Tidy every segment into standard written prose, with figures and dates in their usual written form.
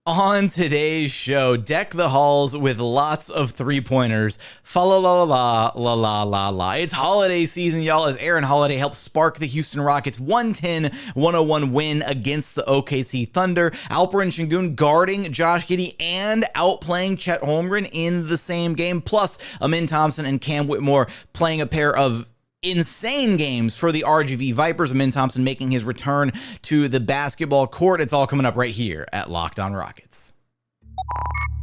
On today's show, deck the halls with lots of three-pointers. Fa la la la la la la la. It's holiday season, y'all, as Aaron Holiday helps spark the Houston Rockets' 110-101 win against the OKC Thunder. Alperen Sengun guarding Josh Giddey and outplaying Chet Holmgren in the same game. Plus, Thompson and Cam Whitmore playing a pair of insane games for the RGV Vipers. Thompson making his return to the basketball court. It's all coming up right here at Locked On Rockets.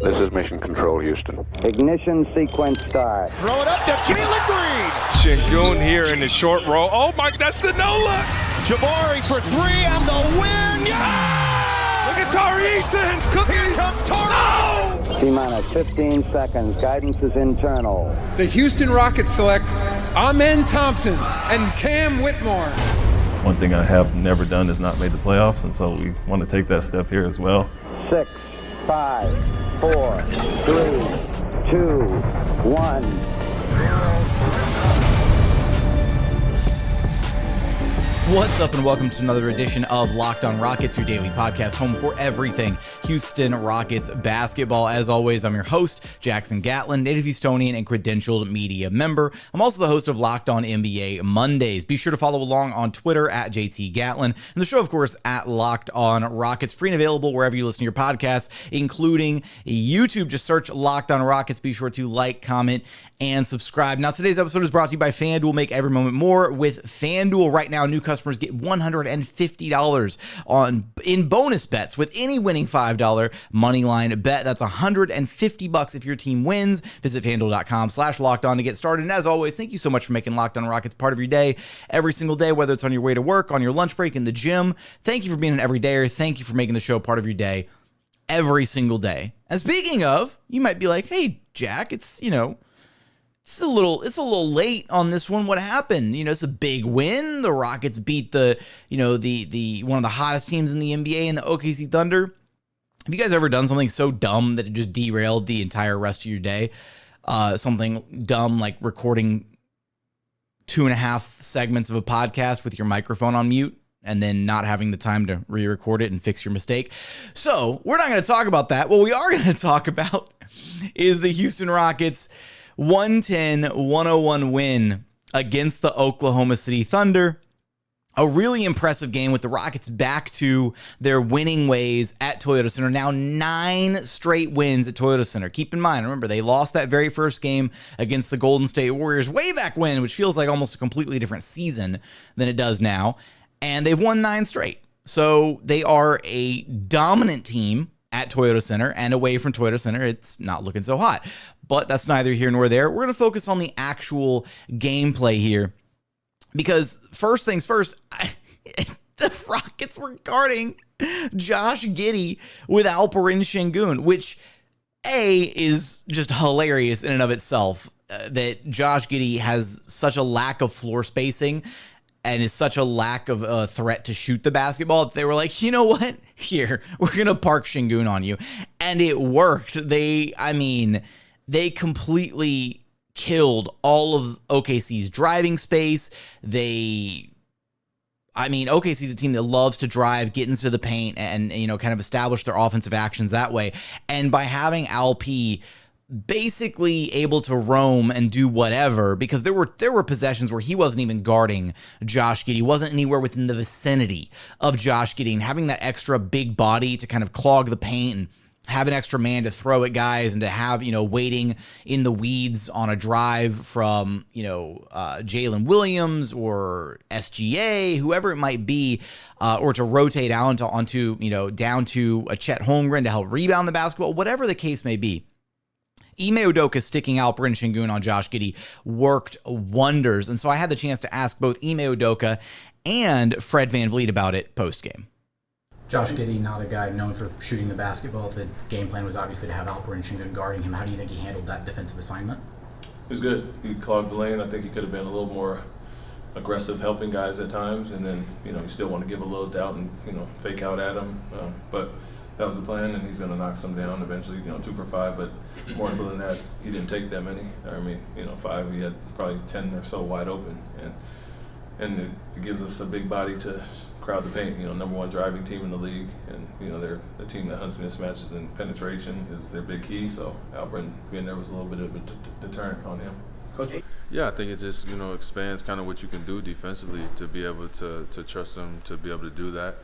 This is Mission Control, Houston. Ignition sequence start. Throw it up to Jalen Green. Sengun here in the short roll. Oh my, that's the no look. Jabari for three and the win. Yeah! Look at Tari Eason. Here comes Tari. No! T-minus 15 seconds. Guidance is internal. The Houston Rockets select Thompson and Cam Whitmore. One thing I have never done is not made the playoffs, and so we want to take that step here as well. 6, 5, 4, 3, 2, 1. What's up, and welcome to another edition of Locked On Rockets, your daily podcast home for everything Houston Rockets basketball. As always, I'm your host, Jackson Gatlin, native Houstonian and credentialed media member. I'm also the host of Locked On NBA Mondays. Be sure to follow along on Twitter at JT Gatlin, and the show, of course, at Locked On Rockets, free and available wherever you listen to your podcasts, including YouTube. Just search Locked On Rockets. Be sure to like, comment, and subscribe. Now, today's episode is brought to you by FanDuel. Make every moment more with FanDuel. Right now, new customers get $150 in bonus bets with any winning $5 money line bet. That's $150 if your team wins. Visit FanDuel.com/lockedon to get started. And as always, thank you so much for making Locked On Rockets part of your day every single day, whether it's on your way to work, on your lunch break, in the gym. Thank you for being an everydayer. Thank you for making the show part of your day every single day. And speaking of, you might be like, hey, Jack, it's a little late on this one. What happened? It's a big win. The Rockets beat the one of the hottest teams in the NBA in the OKC Thunder. Have you guys ever done something so dumb that it just derailed the entire rest of your day? Something dumb like recording 2.5 segments of a podcast with your microphone on mute and then not having the time to re-record it and fix your mistake. So we're not going to talk about that. What we are going to talk about is the Houston Rockets 110-101 win against the Oklahoma City Thunder. A really impressive game with the Rockets back to their winning ways at Toyota Center. Now 9 straight wins at Toyota Center. Keep in mind, remember, they lost that very first game against the Golden State Warriors way back when, which feels like almost a completely different season than it does now. And they've won 9 straight. So they are a dominant team at Toyota Center, and away from Toyota Center, it's not looking so hot. But that's neither here nor there. We're going to focus on the actual gameplay here, because first things first, the Rockets were guarding Josh Giddey with Alperen Sengun, which is just hilarious in and of itself, that Josh Giddey has such a lack of floor spacing and is such a lack of a threat to shoot the basketball that they were like, you know what? Here, we're going to park Sengun on you. And it worked. They completely killed all of OKC's driving space. OKC's a team that loves to drive, get into the paint, and kind of establish their offensive actions that way. And by having Alp basically able to roam and do whatever, because there were possessions where he wasn't even guarding Josh Giddey, wasn't anywhere within the vicinity of Josh Giddey, and having that extra big body to kind of clog the paint and have an extra man to throw at guys, and to have, waiting in the weeds on a drive from, Jalen Williams or SGA, whoever it might be, or to rotate out onto down to a Chet Holmgren to help rebound the basketball, whatever the case may be. Ime Udoka sticking Alperen Sengun on Josh Giddey worked wonders. And so I had the chance to ask both Ime Udoka and Fred VanVleet about it post-game. Josh Giddey, not a guy known for shooting the basketball. The game plan was obviously to have Alperen Sengun guarding him. How do you think he handled that defensive assignment? It was good. He clogged the lane. I think he could have been a little more aggressive helping guys at times, and then, you still want to give a little doubt and, fake out at him. But that was the plan, and he's going to knock some down eventually, 2 for 5, but more so than that, he didn't take that many. 5, he had probably 10 or so wide open, and it gives us a big body to crowd the paint. Number one driving team in the league, and they're the team that hunts mismatches and penetration is their big key. So Alperen being there was a little bit of a deterrent on him. Coach? Yeah, I think it just expands kind of what you can do defensively to be able to trust him to be able to do that.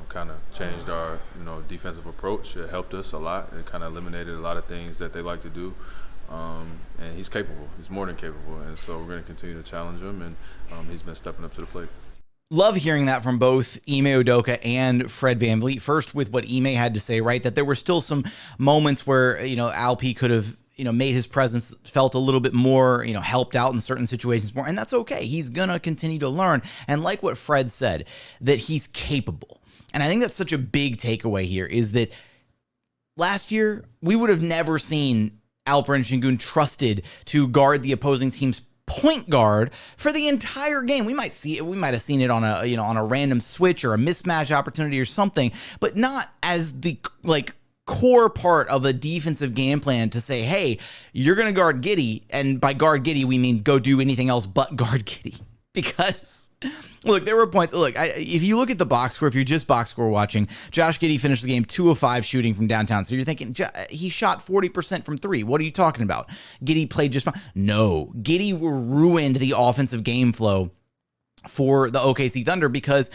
Kind of changed our defensive approach. It helped us a lot. It kind of eliminated a lot of things that they like to do. And he's capable. He's more than capable, and so we're going to continue to challenge him. And he's been stepping up to the plate. Love hearing that from both Ime Udoka and Fred VanVleet. First, with what Ime had to say, right, that there were still some moments where Alp could have made his presence felt a little bit more, helped out in certain situations more, and that's okay. He's gonna continue to learn, and like what Fred said, that he's capable. And I think that's such a big takeaway here is that last year we would have never seen Alperen Sengun trusted to guard the opposing team's point guard for the entire game. We might have seen it on a random switch or a mismatch opportunity or something, but not as the core part of a defensive game plan to say, hey, you're going to guard Giddey, and by guard Giddey we mean go do anything else but guard Giddey. Because look, there were points. Look, if you look at the box score, if you're just box score watching, Josh Giddey finished the game 2 of 5 shooting from downtown. So you're thinking he shot 40% from 3. What are you talking about? Giddey played just fine. No, Giddey ruined the offensive game flow for the OKC Thunder because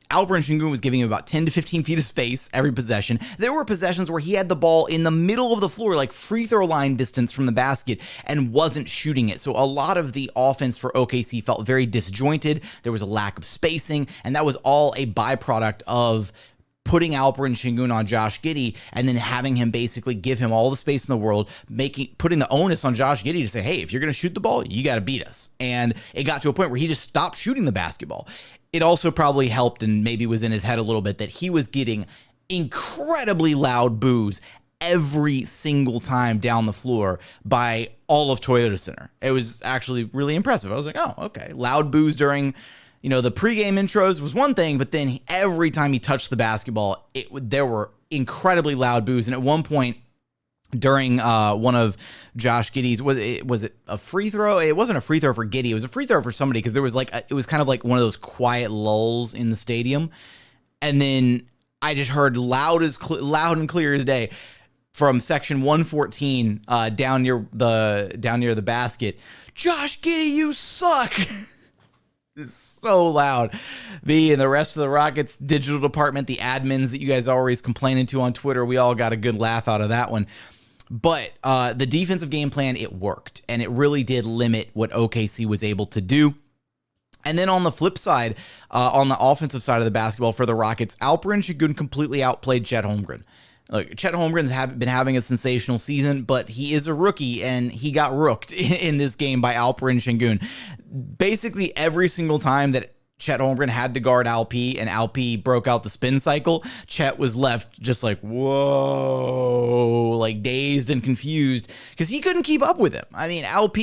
Alperen Sengun was giving him about 10 to 15 feet of space every possession. There were possessions where he had the ball in the middle of the floor, like free throw line distance from the basket, and wasn't shooting it. So a lot of the offense for OKC felt very disjointed. There was a lack of spacing, and that was all a byproduct of putting Alperen Sengun on Josh Giddey and then having him basically give him all the space in the world, putting the onus on Josh Giddey to say, hey, if you're going to shoot the ball, you got to beat us. And it got to a point where he just stopped shooting the basketball. It also probably helped and maybe was in his head a little bit that he was getting incredibly loud boos every single time down the floor by all of Toyota Center. It was actually really impressive. I was like, oh, okay. Loud boos during the pregame intros was one thing, but then every time he touched the basketball, there were incredibly loud boos. And at one point during one of Josh Giddey's, was it a free throw? It wasn't a free throw for Giddey. It was a free throw for somebody because there was it was kind of like one of those quiet lulls in the stadium. And then I just heard loud and clear as day from section 114 down near the basket. Josh Giddey, you suck. It's so loud. Me and the rest of the Rockets digital department, the admins that you guys are always complaining to on Twitter, we all got a good laugh out of that one. But the defensive game plan, it worked, and it really did limit what OKC was able to do. And then on the flip side, on the offensive side of the basketball for the Rockets, Alperen Sengun completely outplayed Chet Holmgren. Look, Chet Holmgren's been having a sensational season, but he is a rookie, and he got rooked in this game by Alperen Sengun. Basically, every single time that Chet Holmgren had to guard Alp, and Alp broke out the spin cycle, Chet was left just like, whoa, like dazed and confused because he couldn't keep up with him. I mean, Alp,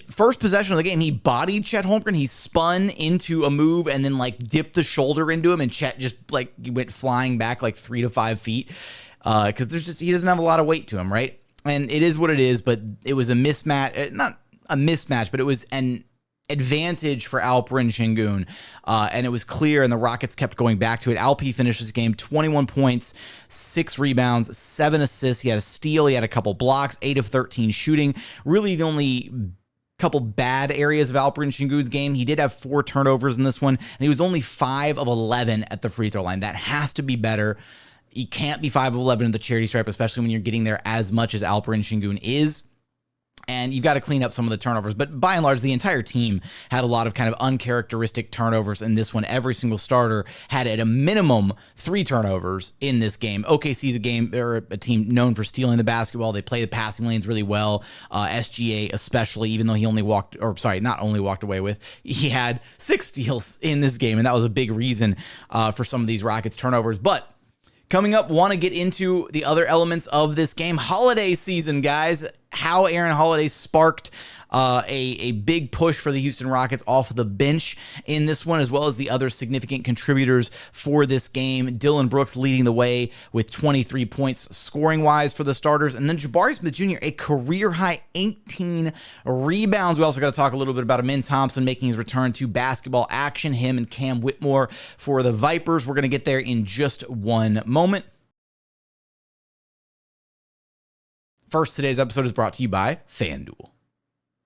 first possession of the game, he bodied Chet Holmgren. He spun into a move and then dipped the shoulder into him, and Chet just went flying back 3 to 5 feet because he doesn't have a lot of weight to him, right? And it is what it is, but it was a mismatch, not a mismatch, but it was an advantage for Alperen Sengun, and it was clear, and the Rockets kept going back to it. Alp finished this game 21 points, 6 rebounds, 7 assists. He had a steal, he had a couple blocks, 8 of 13 shooting. Really the only couple bad areas of Alperen Sengun's game. He did have 4 turnovers in this one, and he was only 5 of 11 at the free throw line. That has to be better. You can't be 5 of 11 at the charity stripe, especially when you're getting there as much as Alperen Sengun is. And you've got to clean up some of the turnovers. But by and large, the entire team had a lot of kind of uncharacteristic turnovers in this one. Every single starter had at a minimum 3 turnovers in this game. OKC's a team known for stealing the basketball. They play the passing lanes really well. SGA especially, even though he not only walked away with, he had 6 steals in this game. And that was a big reason for some of these Rockets turnovers. But coming up, want to get into the other elements of this game. Holiday season, guys. How Aaron Holiday sparked a big push for the Houston Rockets off the bench in this one, as well as the other significant contributors for this game. Dillon Brooks leading the way with 23 points scoring-wise for the starters, and then Jabari Smith Jr., a career-high 18 rebounds. We also got to talk a little bit about Alperen Thompson making his return to basketball action, him and Cam Whitmore for the Vipers. We're going to get there in just one moment. First, today's episode is brought to you by FanDuel.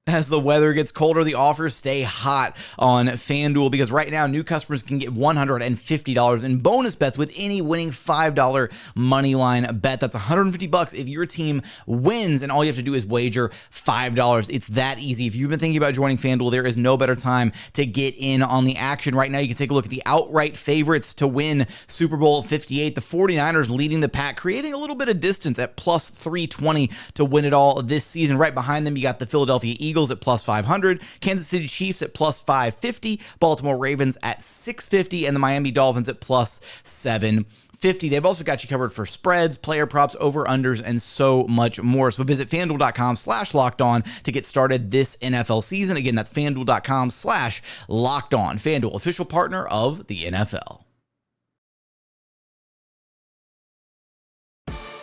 As the weather gets colder, the offers stay hot on FanDuel because right now new customers can get $150 in bonus bets with any winning $5 money line bet. That's $150 if your team wins, and all you have to do is wager $5. It's that easy. If you've been thinking about joining FanDuel, there is no better time to get in on the action. Right now, you can take a look at the outright favorites to win Super Bowl 58. The 49ers leading the pack, creating a little bit of distance at plus 320 to win it all this season. Right behind them, you got the Philadelphia Eagles at plus 500, Kansas City Chiefs at plus 550, Baltimore Ravens at 650, and the Miami Dolphins at plus 750. They've also got you covered for spreads, player props, over-unders, and so much more. So visit FanDuel.com/LockedOn to get started this NFL season. Again, that's FanDuel.com/LockedOn. FanDuel, official partner of the NFL.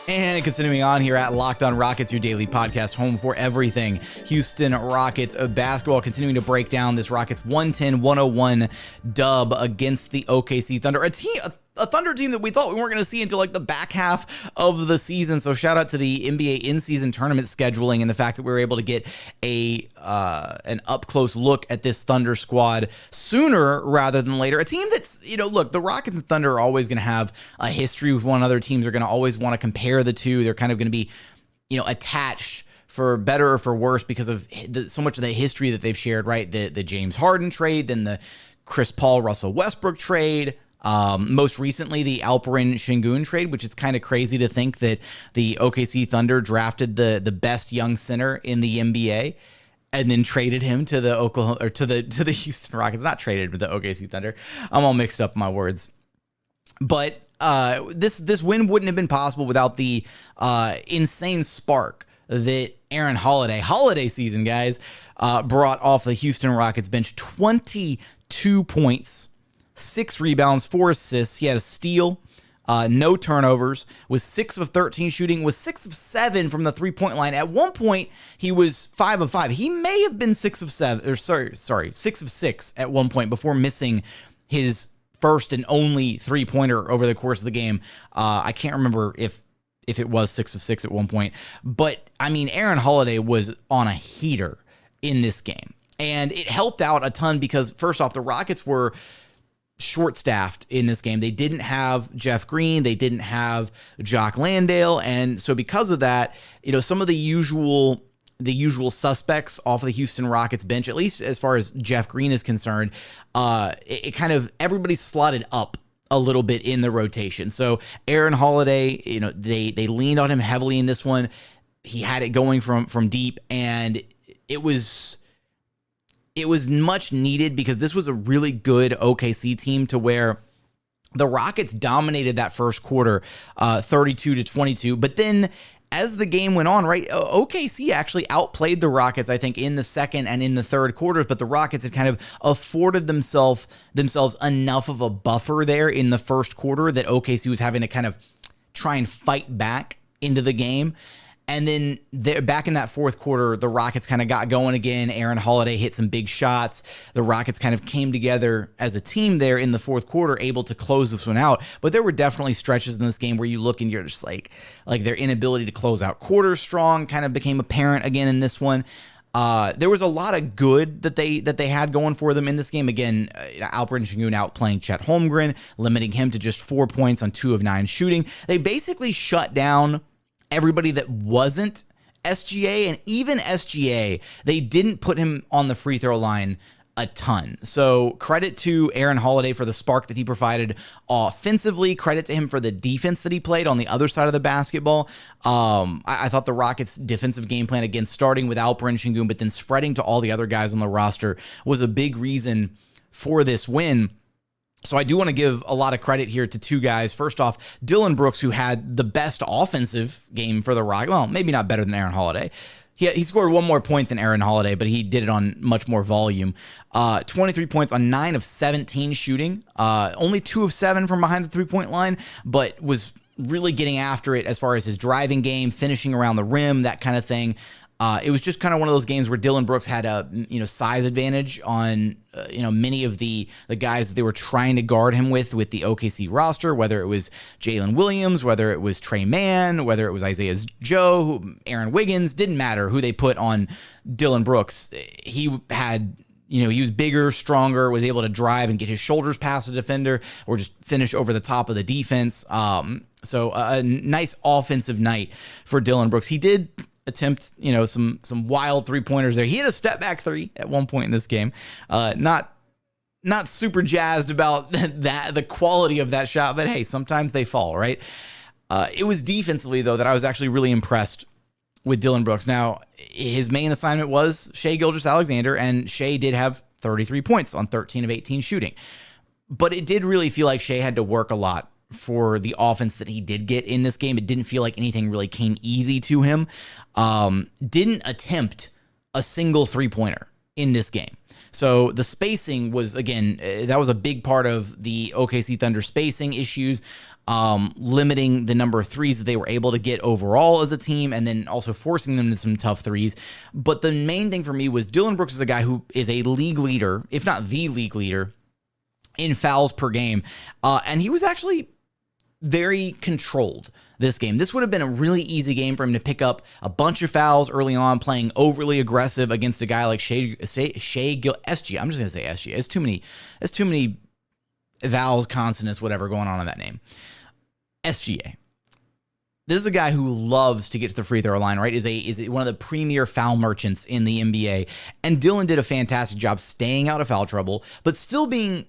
And continuing on here at Locked On Rockets, your daily podcast, home for everything Houston Rockets basketball. Continuing to break down this Rockets 110-101 dub against the OKC Thunder, a Thunder team that we thought we weren't going to see until like the back half of the season. So shout out to the NBA in-season tournament scheduling and the fact that we were able to get an up-close look at this Thunder squad sooner rather than later. A team that's, look, the Rockets and Thunder are always going to have a history with one another. Teams are going to always want to compare the two. They're kind of going to be, attached for better or for worse because of so much of the history that they've shared, right? The James Harden trade, then the Chris Paul, Russell Westbrook trade, most recently the Alperen Sengun trade, which is kind of crazy to think that the OKC Thunder drafted the best young center in the NBA and then traded him to the Houston Rockets. Not traded with the OKC Thunder. I'm all mixed up in my words. But this win wouldn't have been possible without the insane spark that Aaron holiday season, guys, brought off the Houston Rockets bench. 22 points, 6 rebounds, 4 assists. He had a steal, no turnovers, was 6 of 13 shooting, was 6 of 7 from the three-point line. At one point, he was 5 of 5. He may have been 6 of 6 at one point before missing his first and only three-pointer over the course of the game. I can't remember if it was 6 of 6 at one point. But, I mean, Aaron Holiday was on a heater in this game. And it helped out a ton because, first off, the Rockets were short-staffed in this game. They didn't have Jeff Green. They didn't have Jock Landale. And so because of that, some of the usual suspects off of the Houston Rockets bench, at least as far as Jeff Green is concerned, it kind of everybody slotted up a little bit in the rotation. So Aaron Holiday, they leaned on him heavily in this one. He had it going from deep, and it was much needed because this was a really good OKC team to where the Rockets dominated that first quarter, 32-22. But then as the game went on, right, OKC actually outplayed the Rockets, I think, in the second and in the third quarters, but the Rockets had kind of afforded themselves enough of a buffer there in the first quarter that OKC was having to kind of try and fight back into the game. And then back in that fourth quarter, the Rockets kind of got going again. Aaron Holiday hit some big shots. The Rockets kind of came together as a team there in the fourth quarter, able to close this one out. But there were definitely stretches in this game where you look and you're just like their inability to close out quarters strong kind of became apparent again in this one. There was a lot of good that they had going for them in this game. Again, Alperen Sengun outplaying Chet Holmgren, limiting him to just 4 points on 2 of 9 shooting. They basically shut down everybody that wasn't SGA, and even SGA, they didn't put him on the free throw line a ton. So credit to Aaron Holiday for the spark that he provided offensively. Credit to him for the defense that he played on the other side of the basketball. I thought the Rockets' defensive game plan, again, starting with Alperen Sengun, but then spreading to all the other guys on the roster, was a big reason for this win. So I do want to give a lot of credit here to 2 guys. First off, Dillon Brooks, who had the best offensive game for the Rockets. Well, maybe not better than Aaron Holiday. He scored one more point than Aaron Holiday, but he did it on much more volume. 23 points on 9 of 17 shooting. Only 2 of 7 from behind the three-point line, but was really getting after it as far as his driving game, finishing around the rim, that kind of thing. It was just kind of one of those games where Dillon Brooks had a size advantage on many of the guys that they were trying to guard him with the OKC roster, whether it was Jalen Williams, whether it was Trey Mann, whether it was Isaiah Joe, Aaron Wiggins, didn't matter who they put on Dillon Brooks. He had he was bigger, stronger, was able to drive and get his shoulders past the defender or just finish over the top of the defense. So a nice offensive night for Dillon Brooks. He did attempt, some wild three-pointers there. He had a step-back three at one point in this game. Not super jazzed about the quality of that shot, but hey, sometimes they fall, right? It was defensively, though, that I was actually really impressed with Dillon Brooks. Now, his main assignment was Shai Gilgeous-Alexander, and Shai did have 33 points on 13 of 18 shooting. But it did really feel like Shai had to work a lot for the offense that he did get in this game. It didn't feel like anything really came easy to him. Didn't attempt a single three-pointer in this game. So the spacing was, again, that was a big part of the OKC Thunder spacing issues, limiting the number of threes that they were able to get overall as a team, and then also forcing them to some tough threes. But the main thing for me was Dillon Brooks is a guy who is a league leader, if not the league leader, in fouls per game. And he was actually very controlled this game. This would have been a really easy game for him to pick up a bunch of fouls early on, playing overly aggressive against a guy like SGA. I'm just going to say SGA. It's too many vowels, consonants, whatever going on in that name. SGA. This is a guy who loves to get to the free throw line, right? Is one of the premier foul merchants in the NBA. And Dillon did a fantastic job staying out of foul trouble, but still being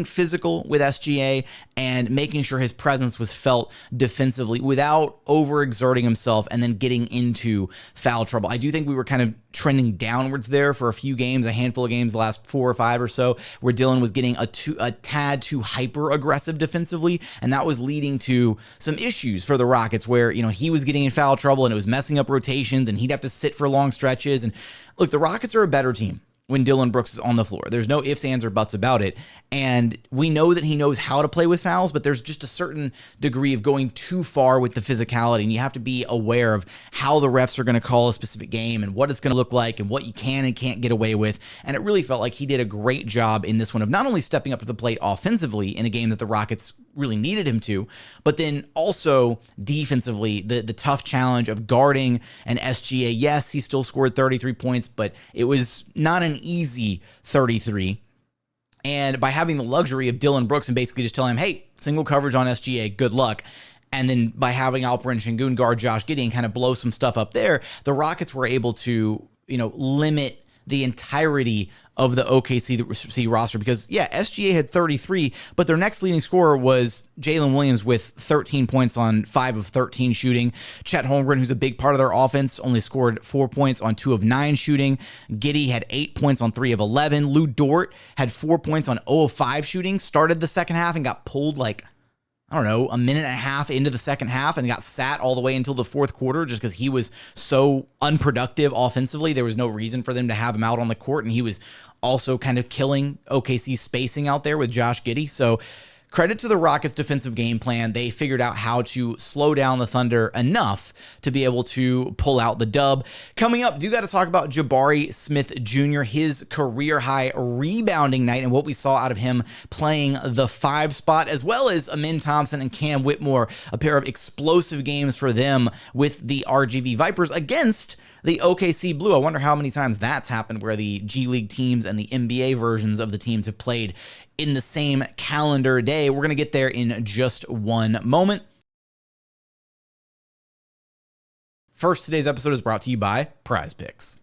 physical with SGA and making sure his presence was felt defensively without overexerting himself and then getting into foul trouble. I do think we were kind of trending downwards there for a few games, a handful of games, the last 4 or 5 or so, where Dillon was getting a tad too hyper aggressive defensively, and that was leading to some issues for the Rockets where he was getting in foul trouble and it was messing up rotations and he'd have to sit for long stretches. And look, the Rockets are a better team when Dillon Brooks is on the floor. There's no ifs, ands, or buts about it. And we know that he knows how to play with fouls, but there's just a certain degree of going too far with the physicality, and you have to be aware of how the refs are going to call a specific game and what it's going to look like and what you can and can't get away with. And it really felt like he did a great job in this one of not only stepping up to the plate offensively in a game that the Rockets really needed him to, but then also defensively, the tough challenge of guarding an SGA. Yes, he still scored 33 points, but it was not an easy 33. And by having the luxury of Dillon Brooks and basically just telling him, hey, single coverage on SGA, good luck. And then by having Alperen Sengun guard Josh Giddey and kind of blow some stuff up there, the Rockets were able to, limit the entirety of the OKC roster because, SGA had 33, but their next leading scorer was Jalen Williams with 13 points on 5 of 13 shooting. Chet Holmgren, who's a big part of their offense, only scored 4 points on 2 of 9 shooting. Giddey had 8 points on 3 of 11. Lou Dort had 4 points on 0 of 5 shooting, started the second half and got pulled a minute and a half into the second half and got sat all the way until the fourth quarter just because he was so unproductive offensively. There was no reason for them to have him out on the court, and he was also kind of killing OKC's spacing out there with Josh Giddey. So credit to the Rockets' defensive game plan. They figured out how to slow down the Thunder enough to be able to pull out the dub. Coming up, do got to talk about Jabari Smith Jr., his career-high rebounding night and what we saw out of him playing the 5 spot, as well as Amin Thompson and Cam Whitmore, a pair of explosive games for them with the RGV Vipers against the OKC Blue. I wonder how many times that's happened where the G League teams and the NBA versions of the teams have played in the same calendar day. We're going to get there in just one moment. First, today's episode is brought to you by Prize Picks.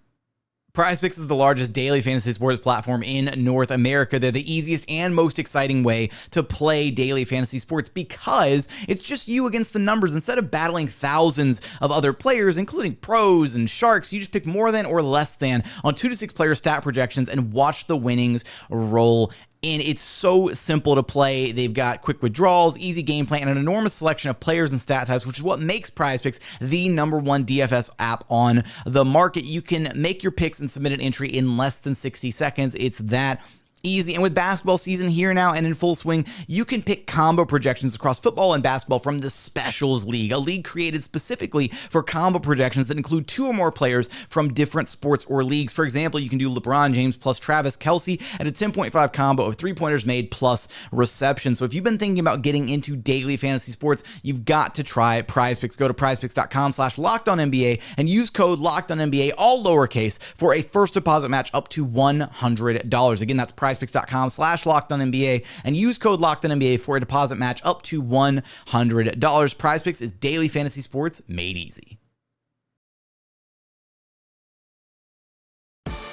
Prize Picks is the largest daily fantasy sports platform in North America. They're the easiest and most exciting way to play daily fantasy sports because it's just you against the numbers. Instead of battling thousands of other players, including pros and sharks, you just pick more than or less than on 2 to 6 player stat projections and watch the winnings roll And it's so simple to play. They've got quick withdrawals, easy game plan, and an enormous selection of players and stat types, which is what makes PrizePicks the #1 DFS app on the market. You can make your picks and submit an entry in less than 60 seconds. It's that easy. And with basketball season here now and in full swing, you can pick combo projections across football and basketball from the Specials League, a league created specifically for combo projections that include 2 or more players from different sports or leagues. For example, you can do LeBron James plus Travis Kelce at a 10.5 combo of 3-pointers made plus reception. So if you've been thinking about getting into daily fantasy sports, you've got to try PrizePicks. Go to prizepicks.com/LockedOnNBA and use code LockedOnNBA, all lowercase, for a first deposit match up to $100. Again, that's prizepicks.com/LockedOnNBA and use code LockedOnNBA for a deposit match up to $100. PrizePicks is daily fantasy sports made easy.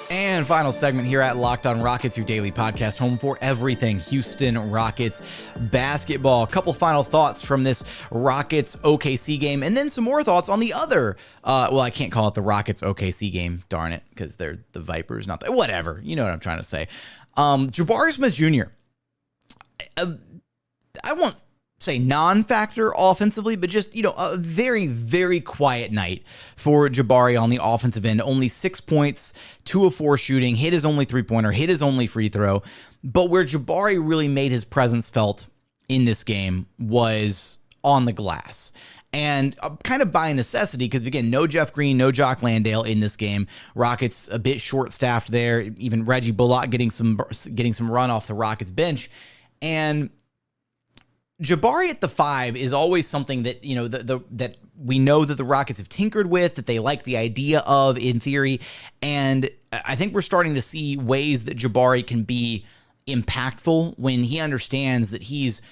And final segment here at Locked On Rockets, your daily podcast home for everything Houston Rockets basketball. A couple final thoughts from this Rockets OKC game, and then some more thoughts on the other, well, I can't call it the Rockets OKC game, darn it, because they're the Vipers, not the, whatever, you know what I'm trying to say. Jabari Smith Jr., I won't say non-factor offensively, but just, a very, very quiet night for Jabari on the offensive end. Only 6 points, 2 of 4 shooting, hit his only 3-pointer, hit his only free throw. But where Jabari really made his presence felt in this game was on the glass. And kind of by necessity, because again, no Jeff Green, no Jock Landale in this game. Rockets a bit short-staffed there. Even Reggie Bullock getting some run off the Rockets bench. And Jabari at the 5 is always something that, that we know that the Rockets have tinkered with, that they like the idea of in theory. And I think we're starting to see ways that Jabari can be impactful when he understands that he's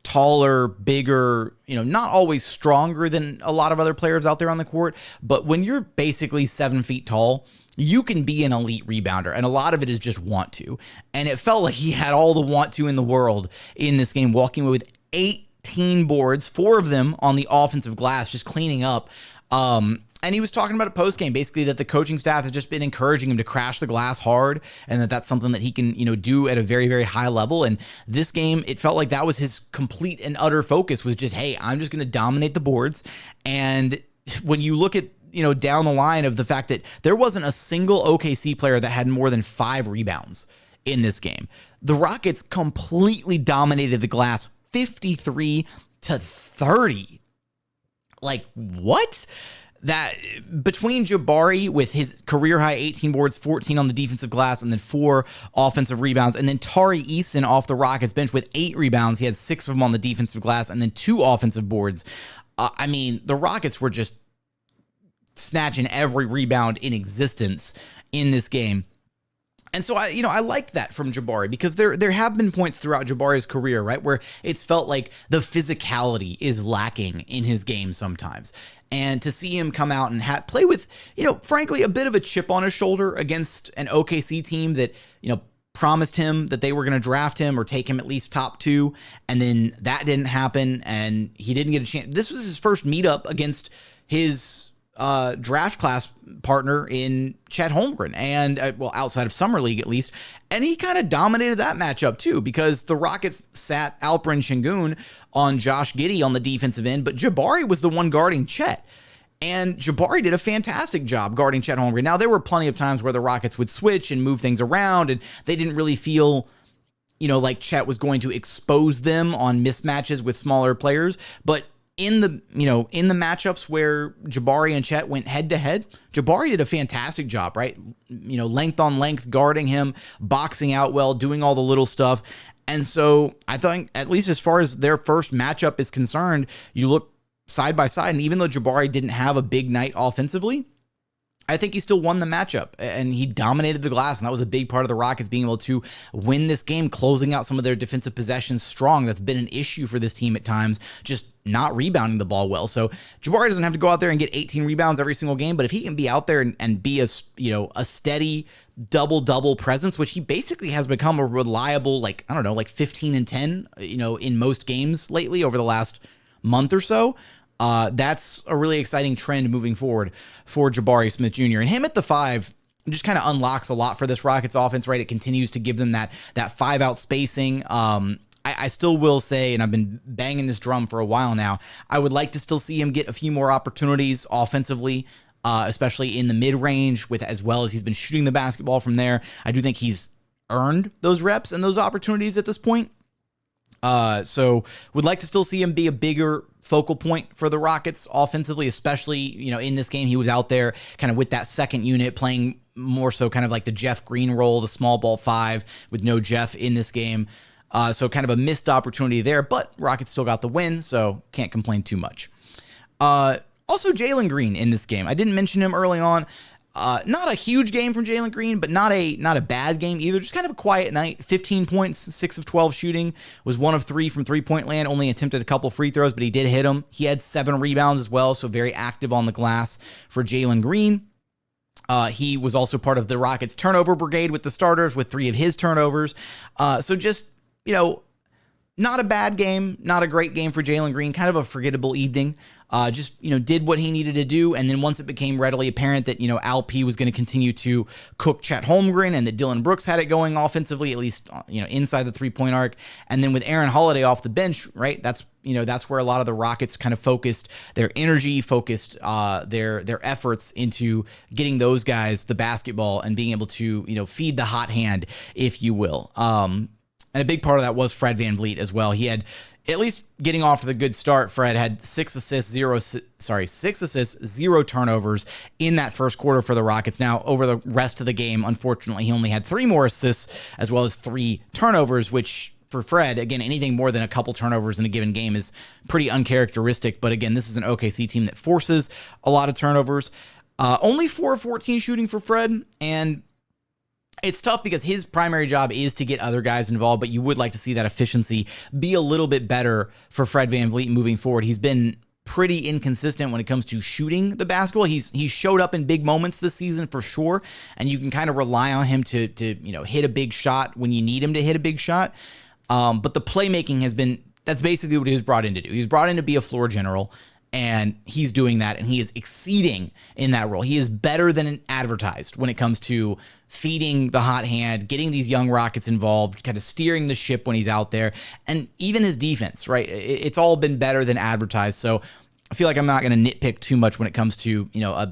taller, bigger, not always stronger than a lot of other players out there on the court. But when you're basically 7 feet tall, you can be an elite rebounder, and a lot of it is just want to. And it felt like he had all the want to in the world in this game, walking away with 18 boards, 4 of them on the offensive glass, just cleaning up. And he was talking about it post-game, basically that the coaching staff has just been encouraging him to crash the glass hard, and that's something that he can, do at a very, very high level. And this game, it felt like that was his complete and utter focus, was just, hey, I'm just going to dominate the boards. And when you look at, down the line of the fact that there wasn't a single OKC player that had more than 5 rebounds in this game, the Rockets completely dominated the glass 53-30. Like, what? That between Jabari with his career high 18 boards, 14 on the defensive glass, and then 4 offensive rebounds, and then Tari Eason off the Rockets bench with 8 rebounds. He had 6 of them on the defensive glass and then 2 offensive boards. The Rockets were just snatching every rebound in existence in this game. And so I liked that from Jabari, because there have been points throughout Jabari's career, right, where it's felt like the physicality is lacking in his game sometimes. And to see him come out and play with, frankly, a bit of a chip on his shoulder against an OKC team that, promised him that they were going to draft him or take him at least top 2, and then that didn't happen, and he didn't get a chance. This was his first meetup against his draft class partner in Chet Holmgren, and outside of Summer League at least, and he kind of dominated that matchup too, because the Rockets sat Alperen Sengun on Josh Giddey on the defensive end, but Jabari was the one guarding Chet, and Jabari did a fantastic job guarding Chet Holmgren. Now, there were plenty of times where the Rockets would switch and move things around, and they didn't really feel like Chet was going to expose them on mismatches with smaller players, but in the matchups where Jabari and Chet went head to head, Jabari did a fantastic job, right? Length on length, guarding him, boxing out well, doing all the little stuff. And so I think, at least as far as their first matchup is concerned, you look side by side, and even though Jabari didn't have a big night offensively, I think he still won the matchup, and he dominated the glass, and that was a big part of the Rockets being able to win this game, closing out some of their defensive possessions strong. That's been an issue for this team at times, just not rebounding the ball well. So Jabari doesn't have to go out there and get 18 rebounds every single game, but if he can be out there and be a steady double-double presence, which he basically has become a reliable, 15 and 10, in most games lately over the last month or so. That's a really exciting trend moving forward for Jabari Smith Jr. And him at the 5, just kind of unlocks a lot for this Rockets offense, right? It continues to give them that 5-out spacing. I still will say, and I've been banging this drum for a while now, I would like to still see him get a few more opportunities offensively, especially in the mid-range, as well as he's been shooting the basketball from there. I do think he's earned those reps and those opportunities at this point. So would like to still see him be a bigger focal point for the Rockets offensively, especially, in this game. He was out there kind of with that second unit playing more so kind of like the Jeff Green role, the small ball 5 with no Jeff in this game. So kind of a missed opportunity there, but Rockets still got the win, so can't complain too much. Also, Jalen Green in this game. I didn't mention him early on. Not a huge game from Jalen Green, but not a bad game either. Just kind of a quiet night. 15 points, 6 of 12 shooting. Was 1 of 3 from three-point land. Only attempted a couple free throws, but he did hit them. He had 7 rebounds as well, so very active on the glass for Jalen Green. He was also part of the Rockets turnover brigade with the starters with 3 of his turnovers. So just, not a bad game, not a great game for Jalen Green, kind of a forgettable evening. Just did what he needed to do, and then once it became readily apparent that, Alp was going to continue to cook Chet Holmgren and that Dillon Brooks had it going offensively, at least, inside the three-point arc, and then with Aaron Holiday off the bench, right, that's where a lot of the Rockets kind of focused their energy, focused their efforts into getting those guys the basketball and being able to, feed the hot hand, if you will. And a big part of that was Fred VanVleet as well. He had, at least getting off to the good start, Fred had 6 assists, 0 turnovers in that first quarter for the Rockets. Now, over the rest of the game, unfortunately, he only had 3 more assists as well as 3 turnovers, which for Fred, again, anything more than a couple turnovers in a given game is pretty uncharacteristic. But again, this is an OKC team that forces a lot of turnovers. Only 4 of 14 shooting for Fred, and it's tough because his primary job is to get other guys involved, but you would like to see that efficiency be a little bit better for Fred VanVleet moving forward. He's been pretty inconsistent when it comes to shooting the basketball. He's showed up in big moments this season for sure, and you can kind of rely on him to hit a big shot when you need him to hit a big shot. But the playmaking that's basically what he was brought in to do. He was brought in to be a floor general, and he's doing that, and he is exceeding in that role. He is better than advertised when it comes to feeding the hot hand, getting these young Rockets involved, kind of steering the ship when he's out there, and even his defense, right? It's all been better than advertised, so I feel like I'm not going to nitpick too much when it comes to,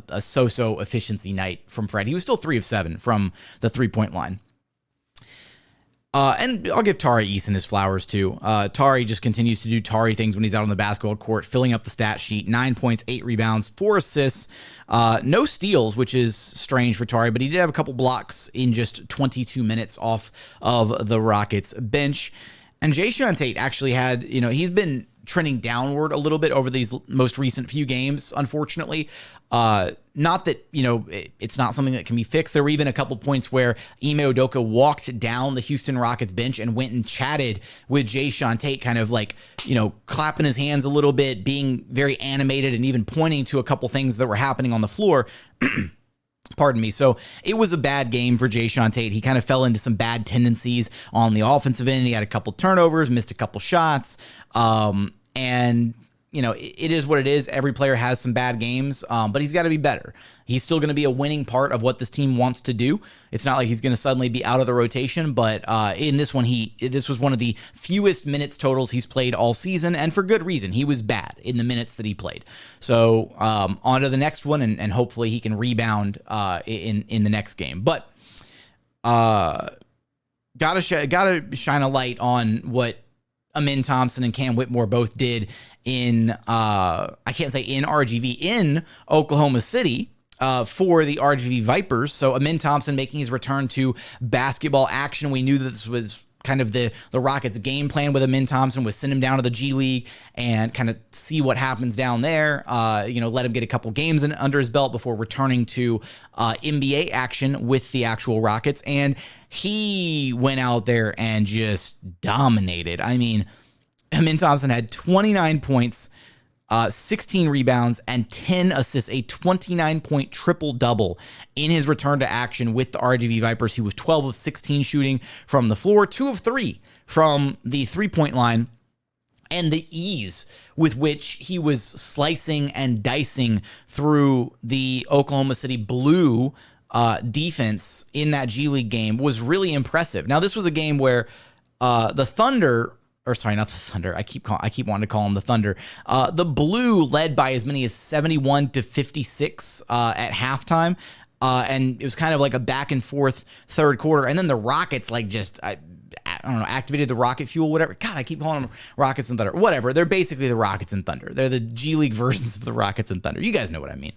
a so-so efficiency night from Fred. He was still 3 of 7 from the three-point line. And I'll give Tari Eason his flowers too. Tari just continues to do Tari things when he's out on the basketball court, filling up the stat sheet. 9 points, 8 rebounds, 4 assists, no steals, which is strange for Tari, but he did have a couple blocks in just 22 minutes off of the Rockets bench. And Jae'Sean Tate actually had, he's been trending downward a little bit over these most recent few games, unfortunately. Not that, it's not something that can be fixed. There were even a couple points where Ime Udoka walked down the Houston Rockets bench and went and chatted with Jae'Sean Tate, kind of like, clapping his hands a little bit, being very animated, and even pointing to a couple things that were happening on the floor. Pardon me. So it was a bad game for Jae'Sean Tate. He kind of fell into some bad tendencies on the offensive end. He had a couple turnovers, missed a couple shots, and it is what it is. Every player has some bad games, but he's got to be better. He's still going to be a winning part of what this team wants to do. It's not like he's going to suddenly be out of the rotation, but in this one, this was one of the fewest minutes totals he's played all season, and for good reason. He was bad in the minutes that he played. So on to the next one, and hopefully he can rebound in the next game. But gotta shine a light on what Amin Thompson and Cam Whitmore both did in RGV, in Oklahoma City for the RGV Vipers. So Amin Thompson making his return to basketball action. We knew that this was kind of the Rockets' game plan with Amin Thompson, was send him down to the G League and kind of see what happens down there. Let him get a couple games under his belt before returning to NBA action with the actual Rockets. And he went out there and just dominated. I mean, Amin Thompson had 29 points, 16 rebounds, and 10 assists, a 29-point triple-double in his return to action with the RGV Vipers. He was 12 of 16 shooting from the floor, 2 of 3 from the three-point line, and the ease with which he was slicing and dicing through the Oklahoma City Blue defense in that G League game was really impressive. Now, this was a game where the Thunder, or sorry, not the Thunder. I keep wanting to call them the Thunder. The Blue led by as many as 71-56 at halftime. And it was kind of like a back and forth third quarter. And then the Rockets I don't know, activated the rocket fuel, whatever. God, I keep calling them Rockets and Thunder. Whatever. They're basically the Rockets and Thunder. They're the G League versions of the Rockets and Thunder. You guys know what I mean.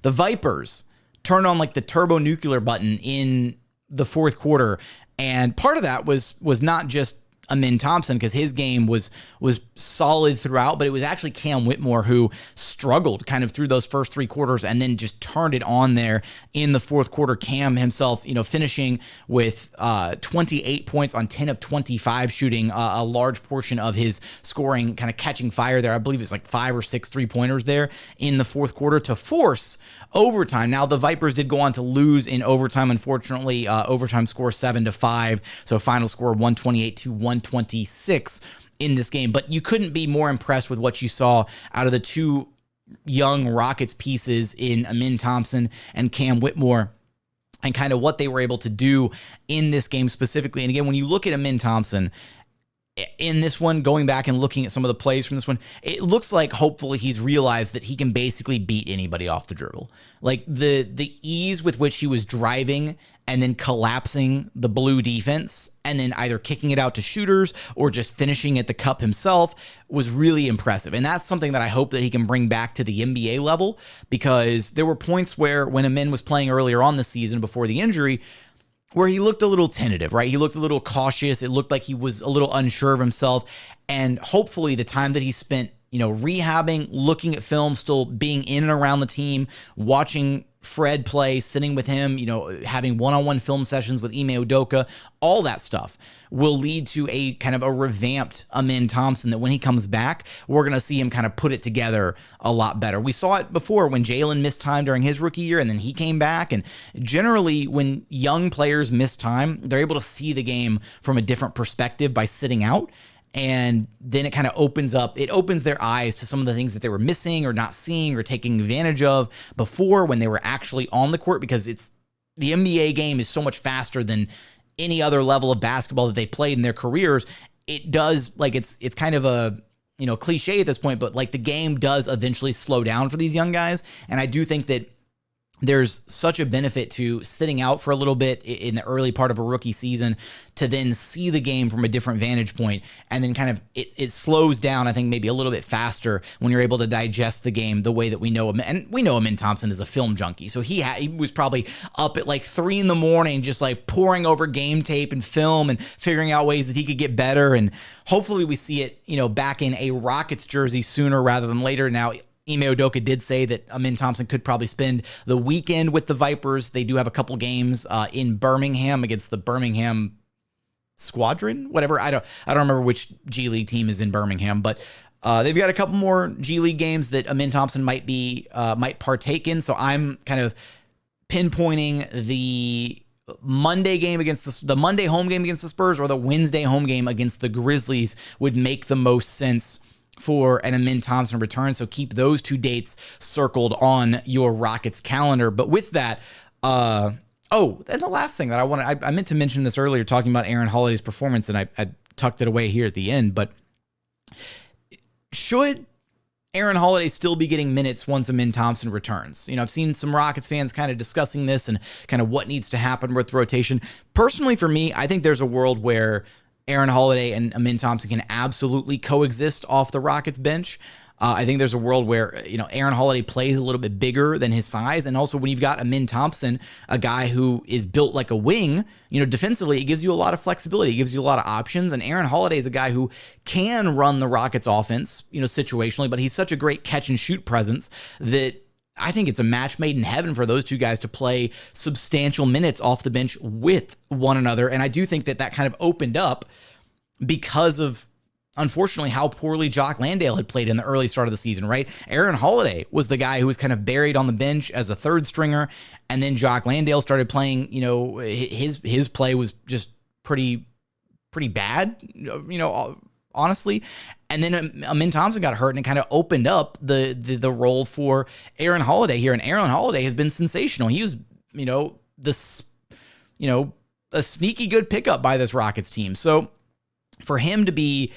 The Vipers turned on like the turbo nuclear button in the fourth quarter. And part of that was not just Amin Thompson, because his game was solid throughout, but it was actually Cam Whitmore who struggled kind of through those first three quarters and then just turned it on there in the fourth quarter. Cam himself, finishing with 28 points on 10 of 25 shooting, a large portion of his scoring kind of catching fire there. I believe it's like 5 or 6 3-pointers there in the fourth quarter to force overtime. Now, the Vipers did go on to lose in overtime, unfortunately. Overtime score 7-5, so final score 128-126 in this game. But you couldn't be more impressed with what you saw out of the two young Rockets pieces in Amin Thompson and Cam Whitmore, and kind of what they were able to do in this game specifically. And again, when you look at Amin Thompson in this one, going back and looking at some of the plays from this one, it looks like hopefully he's realized that he can basically beat anybody off the dribble. Like the ease with which he was driving and then collapsing the Blue defense and then either kicking it out to shooters or just finishing at the cup himself was really impressive. And that's something that I hope that he can bring back to the NBA level, because there were points where when Amin was playing earlier on this season before the injury, where he looked a little tentative, right? He looked a little cautious. It looked like he was a little unsure of himself. And hopefully the time that he spent, rehabbing, looking at film, still being in and around the team, watching Fred play, sitting with him, having one-on-one film sessions with Ime Udoka, all that stuff will lead to a kind of a revamped Amin Thompson that when he comes back, we're going to see him kind of put it together a lot better. We saw it before when Jalen missed time during his rookie year, and then he came back. And generally, when young players miss time, they're able to see the game from a different perspective by sitting out. And then it kind of opens their eyes to some of the things that they were missing or not seeing or taking advantage of before when they were actually on the court, because the NBA game is so much faster than any other level of basketball that they've played in their careers. It does, it's kind of a, cliche at this point, but like the game does eventually slow down for these young guys. And I do think that there's such a benefit to sitting out for a little bit in the early part of a rookie season to then see the game from a different vantage point, and then kind of it slows down, I think, maybe a little bit faster when you're able to digest the game the way that we know him. And we know Amin Thompson is a film junkie, so he was probably up at like 3 a.m. just like poring over game tape and film and figuring out ways that he could get better. And hopefully we see it, back in a Rockets jersey sooner rather than later. Now, Ime Udoka did say that Amin Thompson could probably spend the weekend with the Vipers. They do have a couple games in Birmingham against the Birmingham Squadron, whatever. I don't remember which G League team is in Birmingham, but they've got a couple more G League games that Amin Thompson might partake in. So I'm kind of pinpointing the Monday game against the Monday home game against the Spurs or the Wednesday home game against the Grizzlies would make the most sense for an Amin Thompson return. So keep those two dates circled on your Rockets calendar. But with that, and the last thing that I meant to mention this earlier, talking about Aaron Holiday's performance, and I tucked it away here at the end, but should Aaron Holiday still be getting minutes once Amin Thompson returns? I've seen some Rockets fans kind of discussing this and kind of what needs to happen with rotation. Personally, for me, I think there's a world where Aaron Holiday and Amin Thompson can absolutely coexist off the Rockets bench. I think there's a world where, Aaron Holiday plays a little bit bigger than his size. And also when you've got Amin Thompson, a guy who is built like a wing, defensively, it gives you a lot of flexibility. It gives you a lot of options. And Aaron Holiday is a guy who can run the Rockets offense, situationally, but he's such a great catch and shoot presence that I think it's a match made in heaven for those two guys to play substantial minutes off the bench with one another. And I do think that kind of opened up because of, unfortunately, how poorly Jock Landale had played in the early start of the season, right? Aaron Holiday was the guy who was kind of buried on the bench as a third stringer. And then Jock Landale started playing, his play was just pretty bad, honestly. And then Amin Thompson got hurt, and it kind of opened up the role for Aaron Holiday here. And Aaron Holiday has been sensational. He was a sneaky good pickup by this Rockets team. So for him to be,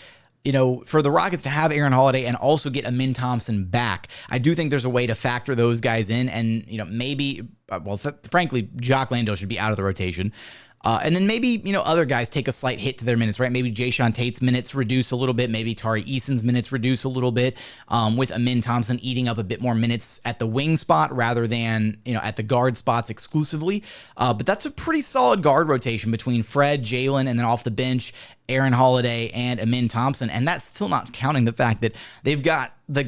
for the Rockets to have Aaron Holiday and also get Amin Thompson back, I do think there's a way to factor those guys in. And, maybe, frankly, Jock Landale should be out of the rotation. And then maybe, other guys take a slight hit to their minutes, right? Maybe Jae'Sean Tate's minutes reduce a little bit. Maybe Tari Eason's minutes reduce a little bit, with Amin Thompson eating up a bit more minutes at the wing spot rather than, at the guard spots exclusively. But that's a pretty solid guard rotation between Fred, Jalen, and then off the bench, Aaron Holiday and Amin Thompson. And that's still not counting the fact that they've got the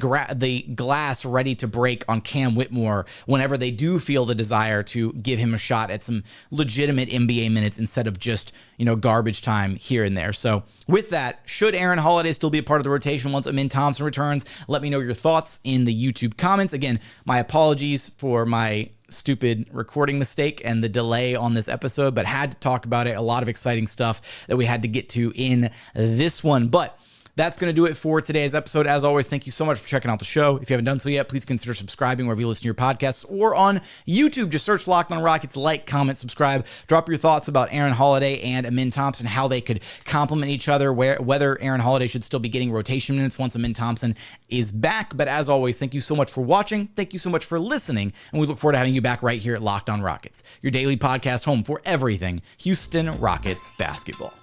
glass ready to break on Cam Whitmore whenever they do feel the desire to give him a shot at some legitimate NBA minutes instead of just, garbage time here and there. So with that, should Aaron Holiday still be a part of the rotation once Amin Thompson returns? Let me know your thoughts in the YouTube comments. Again, my apologies for my stupid recording mistake and the delay on this episode, but had to talk about it. A lot of exciting stuff that we had to get to in this one. But that's going to do it for today's episode. As always, thank you so much for checking out the show. If you haven't done so yet, please consider subscribing wherever you listen to your podcasts or on YouTube. Just search Locked On Rockets, like, comment, subscribe. Drop your thoughts about Aaron Holiday and Amin Thompson, how they could complement each other, whether Aaron Holiday should still be getting rotation minutes once Amin Thompson is back. But as always, thank you so much for watching. Thank you so much for listening. And we look forward to having you back right here at Locked On Rockets, your daily podcast home for everything Houston Rockets basketball.